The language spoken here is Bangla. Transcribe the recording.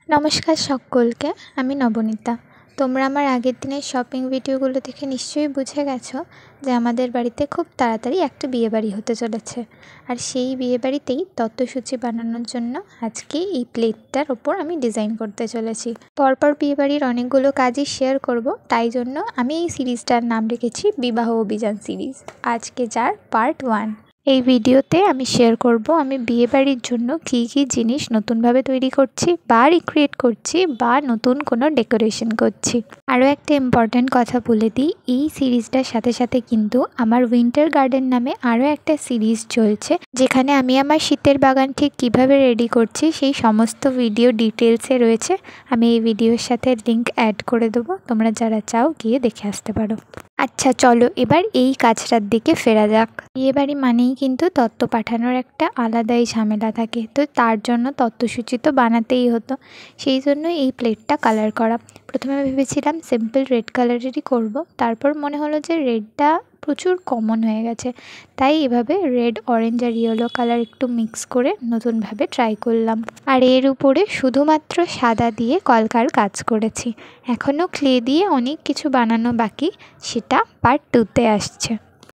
নমস্কার সকলকে, আমি নবনীতা। তোমরা আমার আগের দিনের শপিং ভিডিওগুলো দেখে নিশ্চয়ই বুঝে গেছো যে আমাদের বাড়িতে খুব তাড়াতাড়ি একটা বিয়েবাড়ি হতে চলেছে। আর সেই বিয়েবাড়িতেই তত্ত্বসূচি বানানোর জন্য আজকে এই প্লেটটার ওপর আমি ডিজাইন করতে চলেছি। পরপর বিয়েবাড়ির অনেকগুলো কাজই শেয়ার করব, তাই জন্য আমি এই সিরিজটার নাম রেখেছি বিবাহ অভিযান সিরিজ। আজকে যার পার্ট 1। এই ভিডিওতে আমি শেয়ার করব আমি বিয়েবাড়ির জন্য কী কী জিনিস নতুনভাবে তৈরি করছি বা রিক্রিয়েট করছি বা নতুন কোনো ডেকোরেশন করছি। আরও একটা ইম্পর্ট্যান্ট কথা বলে দিই, এই সিরিজটার সাথে সাথে কিন্তু আমার উইন্টার গার্ডেন নামে আরও একটা সিরিজ চলছে, যেখানে আমি আমার শীতের বাগান ঠিক কীভাবে রেডি করছি সেই সমস্ত ভিডিও ডিটেলসে রয়েছে। আমি এই ভিডিওর সাথে লিঙ্ক অ্যাড করে দেবো, তোমরা যারা চাও গিয়ে দেখে আসতে পারো। আচ্ছা চলো এবার এই কাজটার দিকে ফেরা যাক। বিয়েবাড়ি মানেই কিন্তু তত্ত্ব পাঠানোর একটা আলাদাই ঝামেলা থাকে, তো তার জন্য তত্ত্বসূচি তো বানাতেই হতো। সেই জন্য এই প্লেটটা কালার করা। প্রথমে ভেবেছিলাম সিম্পল রেড কালারেরই করব, তারপর মনে হলো যে রেডটা প্রচুর কমন হয়ে গেছে, তাই এভাবে রেড, অরেঞ্জ আর ইয়েলো কালার একটু মিক্স করে নতুনভাবে ট্রাই করলাম। আর এর উপরে শুধুমাত্র সাদা দিয়ে কলকার কাজ করেছি। এখনও ক্লে দিয়ে অনেক কিছু বানানো বাকি, সেটা পার্ট 2তে আসছে।